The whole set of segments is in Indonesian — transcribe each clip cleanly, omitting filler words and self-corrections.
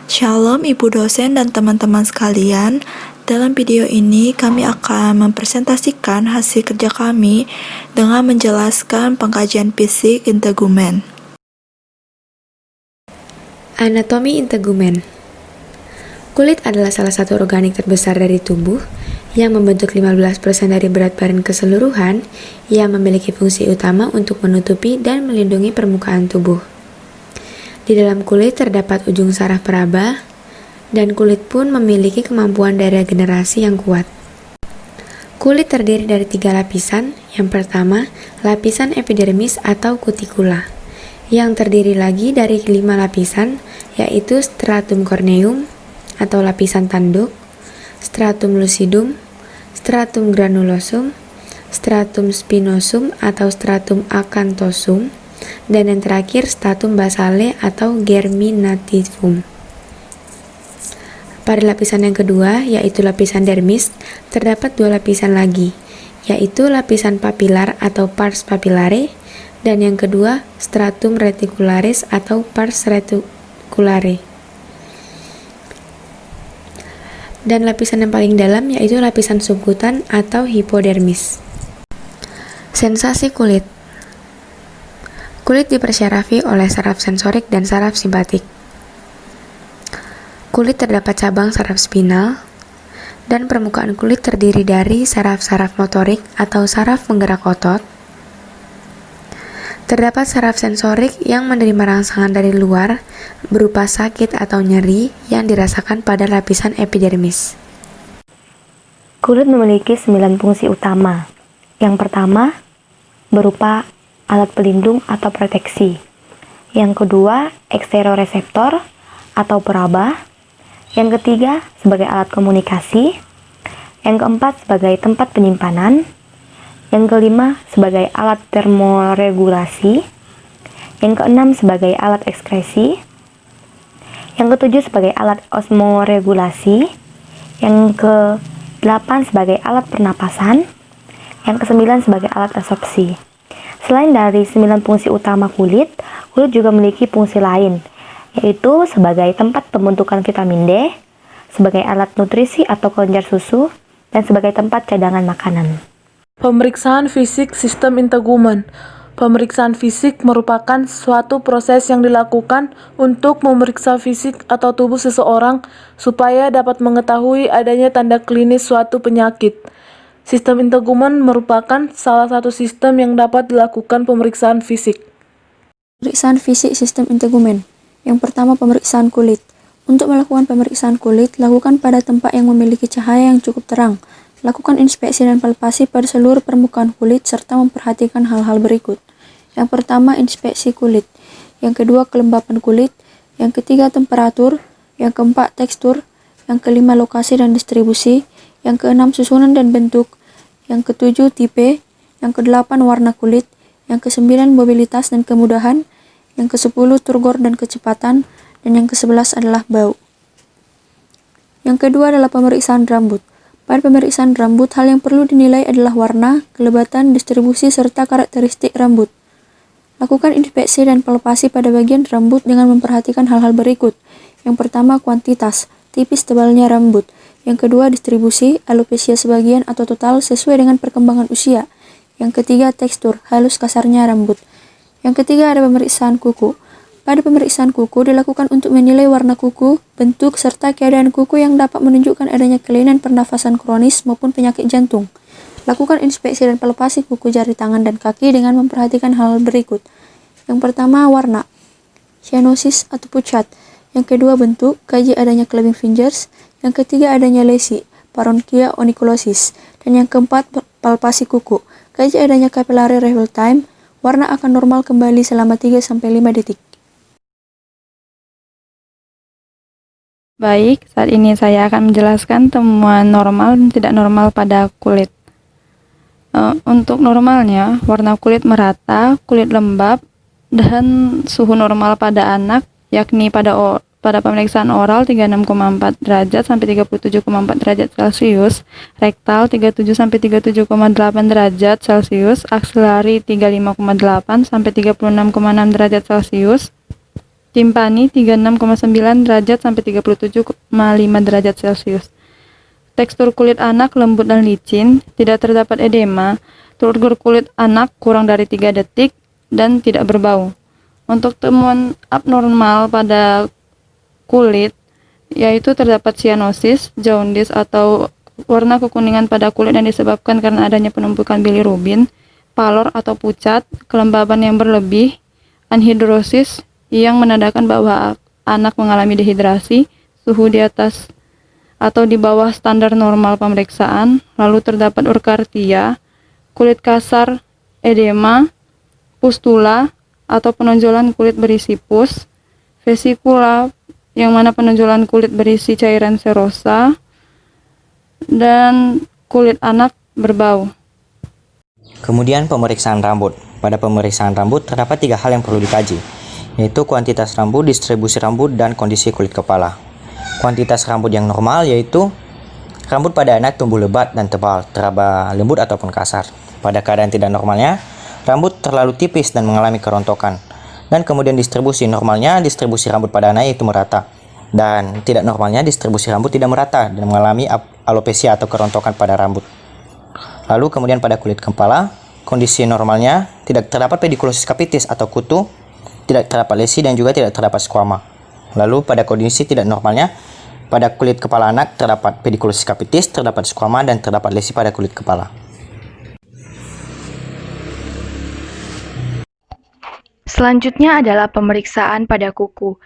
Shalom Ibu dosen dan teman-teman sekalian. Dalam video ini kami akan mempresentasikan hasil kerja kami dengan menjelaskan pengkajian fisik integumen. Anatomi integumen. Kulit adalah salah satu organik terbesar dari tubuh yang membentuk 15% dari berat badan keseluruhan yang memiliki fungsi utama untuk menutupi dan melindungi permukaan tubuh. Di dalam kulit terdapat ujung saraf peraba, dan kulit pun memiliki kemampuan deregenerasi yang kuat. Kulit terdiri dari 3 lapisan. Yang pertama, lapisan epidermis atau kutikula, yang terdiri lagi dari 5 lapisan, yaitu stratum corneum atau lapisan tanduk, stratum lucidum, stratum granulosum, stratum spinosum atau stratum acanthosum, dan yang terakhir stratum basale atau germinativum. Pada lapisan yang kedua, yaitu lapisan dermis, terdapat 2 lapisan lagi, yaitu lapisan papilar atau pars papillare, dan yang kedua stratum reticularis atau pars reticulare. Dan lapisan yang paling dalam yaitu lapisan subkutan atau hipodermis. Sensasi kulit. Kulit dipersyarafi oleh saraf sensorik dan saraf simpatik. Kulit terdapat cabang saraf spinal, dan permukaan kulit terdiri dari saraf-saraf motorik atau saraf penggerak otot. Terdapat saraf sensorik yang menerima rangsangan dari luar berupa sakit atau nyeri yang dirasakan pada lapisan epidermis. Kulit memiliki 9 fungsi utama. Yang pertama, berupa alat pelindung atau proteksi. Yang kedua, eksteroreseptor atau peraba. Yang ketiga, sebagai alat komunikasi. Yang keempat, sebagai tempat penyimpanan. Yang kelima, sebagai alat termoregulasi. Yang keenam, sebagai alat ekskresi. Yang ketujuh, sebagai alat osmoregulasi. Yang ke-8, sebagai alat pernapasan. Yang ke-9, sebagai alat absorpsi. Selain dari 9 fungsi utama kulit juga memiliki fungsi lain, yaitu sebagai tempat pembentukan vitamin D, sebagai alat nutrisi atau kelenjar susu, dan sebagai tempat cadangan makanan. Pemeriksaan fisik sistem integumen. Pemeriksaan fisik merupakan suatu proses yang dilakukan untuk memeriksa fisik atau tubuh seseorang supaya dapat mengetahui adanya tanda klinis suatu penyakit. Sistem integumen merupakan salah satu sistem yang dapat dilakukan pemeriksaan fisik. Pemeriksaan fisik sistem integumen. Yang pertama, pemeriksaan kulit. Untuk melakukan pemeriksaan kulit, lakukan pada tempat yang memiliki cahaya yang cukup terang. Lakukan inspeksi dan palpasi pada seluruh permukaan kulit serta memperhatikan hal-hal berikut. Yang pertama, inspeksi kulit. Yang kedua, kelembapan kulit. Yang ketiga, temperatur. Yang keempat, tekstur. Yang kelima, lokasi dan distribusi. Yang keenam, susunan dan bentuk. Yang ketujuh, tipe. Yang kedelapan, warna kulit. Yang kesembilan, mobilitas dan kemudahan. Yang ke-10, turgor dan kecepatan. Dan yang ke-11 adalah bau. Yang kedua adalah pemeriksaan rambut. Pada pemeriksaan rambut, hal yang perlu dinilai adalah warna, kelebatan, distribusi, serta karakteristik rambut. Lakukan inspeksi dan palpasi pada bagian rambut dengan memperhatikan hal-hal berikut. Yang pertama, kuantitas, tipis tebalnya rambut. Yang kedua, distribusi, alopecia sebagian atau total sesuai dengan perkembangan usia. Yang ketiga, tekstur, halus kasarnya rambut. Yang ketiga, ada pemeriksaan kuku. Pada pemeriksaan kuku dilakukan untuk menilai warna kuku, bentuk, serta keadaan kuku yang dapat menunjukkan adanya kelainan pernafasan kronis maupun penyakit jantung. Lakukan inspeksi dan palpasi kuku jari tangan dan kaki dengan memperhatikan hal berikut. Yang pertama, warna, cyanosis atau pucat. Yang kedua, bentuk, kaji adanya clubbing fingers. Yang ketiga, adanya lesi, paronchia onycholosis. Dan yang keempat, palpasi kuku, kaji adanya capillary refill time. Warna akan normal kembali selama 3-5 detik. Baik, saat ini saya akan menjelaskan temuan normal dan tidak normal pada kulit. Untuk normalnya, warna kulit merata, kulit lembab, dan suhu normal pada anak, yakni pada pemeriksaan oral 36,4 derajat sampai 37,4 derajat Celcius, rektal 37 sampai 37,8 derajat Celcius, aksilari 35,8 sampai 36,6 derajat Celcius, timpani 36,9 derajat sampai 37,5 derajat Celcius. Tekstur kulit anak lembut dan licin, tidak terdapat edema, turgor kulit anak kurang dari 3 detik, dan tidak berbau. Untuk temuan abnormal pada kulit, yaitu terdapat cyanosis, jaundice atau warna kekuningan pada kulit yang disebabkan karena adanya penumpukan bilirubin, palor atau pucat, kelembaban yang berlebih, anhidrosis yang menandakan bahwa anak mengalami dehidrasi, suhu di atas atau di bawah standar normal pemeriksaan, lalu terdapat urkartia, kulit kasar, edema, pustula atau penonjolan kulit berisi pus, vesikula yang mana penonjolan kulit berisi cairan serosa, dan kulit anak berbau. Kemudian pemeriksaan rambut. Pada pemeriksaan rambut terdapat 3 hal yang perlu dikaji, yaitu kuantitas rambut, distribusi rambut, dan kondisi kulit kepala. Kuantitas rambut yang normal yaitu rambut pada anak tumbuh lebat dan tebal, teraba lembut ataupun kasar. Pada keadaan tidak normalnya, rambut terlalu tipis dan mengalami kerontokan. Dan kemudian distribusi normalnya, distribusi rambut pada anak itu merata. Dan tidak normalnya, distribusi rambut tidak merata dan mengalami alopecia atau kerontokan pada rambut. Lalu kemudian pada kulit kepala, kondisi normalnya tidak terdapat pediculosis capitis atau kutu, tidak terdapat lesi dan juga tidak terdapat squama. Lalu pada kondisi tidak normalnya, pada kulit kepala anak terdapat pediculosis capitis, terdapat squama dan terdapat lesi pada kulit kepala. Selanjutnya adalah pemeriksaan pada kuku.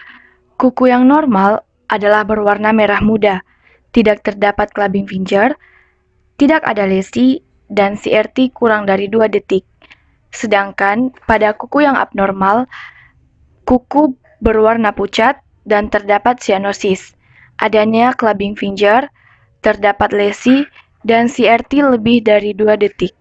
Kuku yang normal adalah berwarna merah muda, tidak terdapat clubbing finger, tidak ada lesi, dan CRT kurang dari 2 detik. Sedangkan pada kuku yang abnormal, kuku berwarna pucat dan terdapat cyanosis, adanya clubbing finger, terdapat lesi, dan CRT lebih dari 2 detik.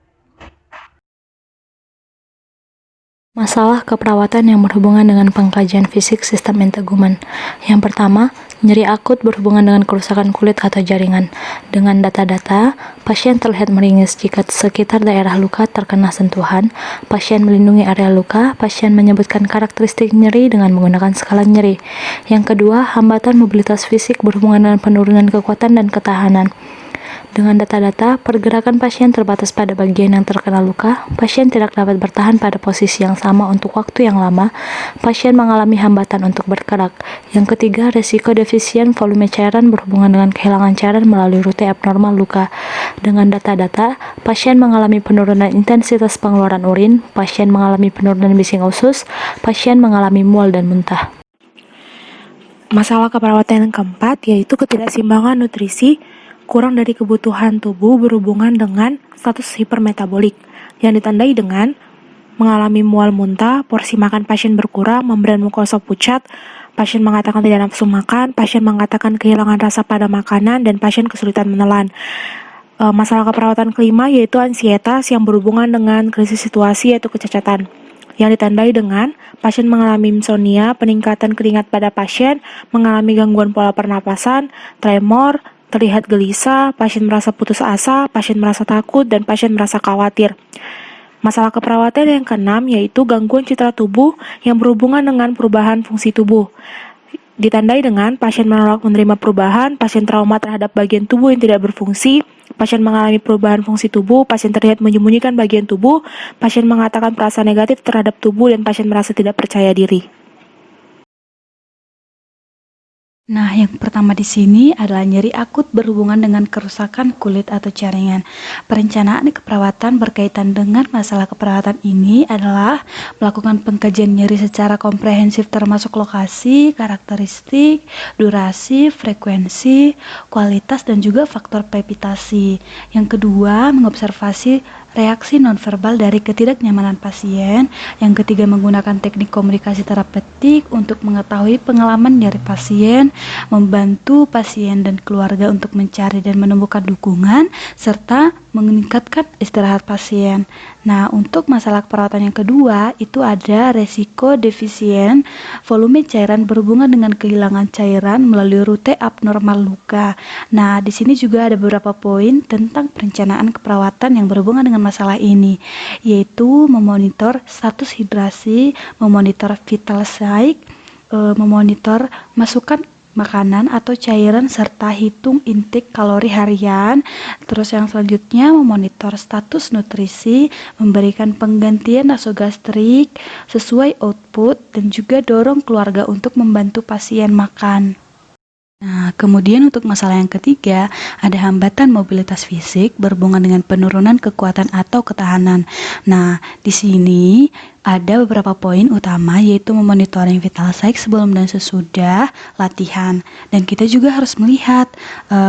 Masalah keperawatan yang berhubungan dengan pengkajian fisik sistem integumen. Yang pertama, nyeri akut berhubungan dengan kerusakan kulit atau jaringan. Dengan data-data, pasien terlihat meringis jika sekitar daerah luka terkena sentuhan. Pasien melindungi area luka. Pasien menyebutkan karakteristik nyeri dengan menggunakan skala nyeri. Yang kedua, hambatan mobilitas fisik berhubungan dengan penurunan kekuatan dan ketahanan. Dengan data-data, pergerakan pasien terbatas pada bagian yang terkena luka, pasien tidak dapat bertahan pada posisi yang sama untuk waktu yang lama, pasien mengalami hambatan untuk bergerak. Yang ketiga, resiko defisien volume cairan berhubungan dengan kehilangan cairan melalui rute abnormal luka. Dengan data-data, pasien mengalami penurunan intensitas pengeluaran urin, pasien mengalami penurunan bising usus, pasien mengalami mual dan muntah. Masalah keperawatan yang keempat yaitu ketidakseimbangan nutrisi, kurang dari kebutuhan tubuh berhubungan dengan status hipermetabolik yang ditandai dengan mengalami mual muntah, porsi makan pasien berkurang, membran mukosa pucat, pasien mengatakan tidak nafsu makan, pasien mengatakan kehilangan rasa pada makanan, dan pasien kesulitan menelan. Masalah keperawatan kelima yaitu ansietas yang berhubungan dengan krisis situasi yaitu kecacatan yang ditandai dengan pasien mengalami insomnia, peningkatan keringat pada pasien, mengalami gangguan pola pernapasan, tremor, terlihat gelisah, pasien merasa putus asa, pasien merasa takut, dan pasien merasa khawatir. Masalah keperawatan yang keenam yaitu gangguan citra tubuh yang berhubungan dengan perubahan fungsi tubuh. Ditandai dengan pasien menolak menerima perubahan, pasien trauma terhadap bagian tubuh yang tidak berfungsi, pasien mengalami perubahan fungsi tubuh, pasien terlihat menyembunyikan bagian tubuh, pasien mengatakan perasaan negatif terhadap tubuh, dan pasien merasa tidak percaya diri. Nah, yang pertama di sini adalah nyeri akut berhubungan dengan kerusakan kulit atau jaringan. Perencanaan keperawatan berkaitan dengan masalah keperawatan ini adalah melakukan pengkajian nyeri secara komprehensif termasuk lokasi, karakteristik, durasi, frekuensi, kualitas, dan juga faktor pepitasi. Yang kedua, mengobservasi reaksi nonverbal dari ketidaknyamanan pasien. Yang ketiga, menggunakan teknik komunikasi terapeutik untuk mengetahui pengalaman nyeri pasien, membantu pasien dan keluarga untuk mencari dan menemukan dukungan, serta meningkatkan istirahat pasien. Nah, untuk masalah perawatan yang kedua, itu ada resiko defisien volume cairan berhubungan dengan kehilangan cairan melalui rute abnormal luka. Nah, di sini juga ada beberapa poin tentang perencanaan keperawatan yang berhubungan dengan masalah ini, yaitu memonitor status hidrasi, memonitor vital sign, memonitor masukan makanan atau cairan serta hitung intake kalori harian. Terus yang selanjutnya memonitor status nutrisi, memberikan penggantian nasogastrik sesuai output, dan juga dorong keluarga untuk membantu pasien makan. Nah, kemudian untuk masalah yang ketiga, ada hambatan mobilitas fisik berhubungan dengan penurunan kekuatan atau ketahanan. Nah, di sini ada beberapa poin utama, yaitu memonitoring vital sign sebelum dan sesudah latihan. Dan kita juga harus melihat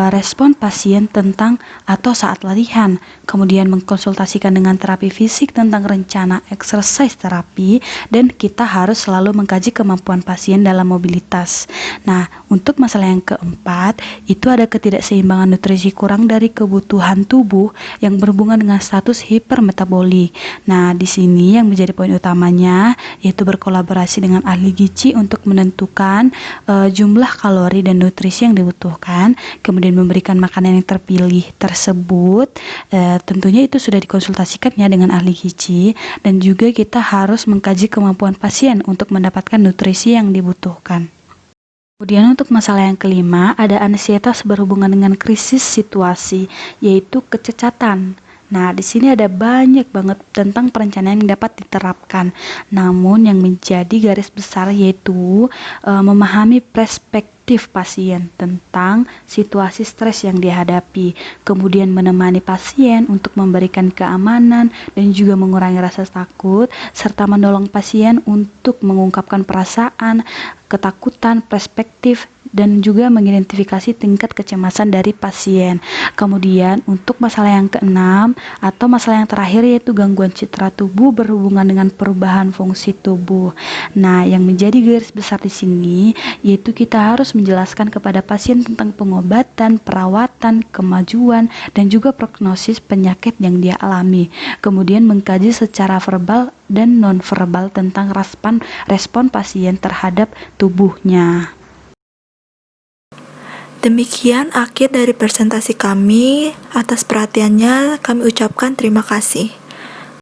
respon pasien tentang atau saat latihan. Kemudian mengkonsultasikan dengan terapi fisik tentang rencana exercise terapi, dan kita harus selalu mengkaji kemampuan pasien dalam mobilitas. Nah, untuk masalah yang keempat, itu ada ketidakseimbangan nutrisi kurang dari kebutuhan tubuh yang berhubungan dengan status hipermetabolik. Nah, di sini yang menjadi poin utamanya yaitu berkolaborasi dengan ahli gizi untuk menentukan jumlah kalori dan nutrisi yang dibutuhkan, kemudian memberikan makanan yang terpilih tersebut. Tentunya itu sudah dikonsultasikan ya dengan ahli gizi, dan juga kita harus mengkaji kemampuan pasien untuk mendapatkan nutrisi yang dibutuhkan. Kemudian untuk masalah yang kelima, ada ansietas berhubungan dengan krisis situasi, yaitu kecacatan. Nah, di sini ada banyak banget tentang perencanaan yang dapat diterapkan. Namun yang menjadi garis besar yaitu memahami perspektif pasien tentang situasi stres yang dihadapi, kemudian menemani pasien untuk memberikan keamanan dan juga mengurangi rasa takut, serta menolong pasien untuk mengungkapkan perasaan, ketakutan, perspektif, dan juga mengidentifikasi tingkat kecemasan dari pasien. Kemudian untuk masalah yang keenam atau masalah yang terakhir yaitu gangguan citra tubuh berhubungan dengan perubahan fungsi tubuh. Nah, yang menjadi garis besar di sini yaitu kita harus menjelaskan kepada pasien tentang pengobatan, perawatan, kemajuan, dan juga prognosis penyakit yang dia alami. Kemudian mengkaji secara verbal dan non-verbal tentang respon pasien terhadap tubuhnya. Demikian akhir dari presentasi kami. Atas perhatiannya kami ucapkan terima kasih.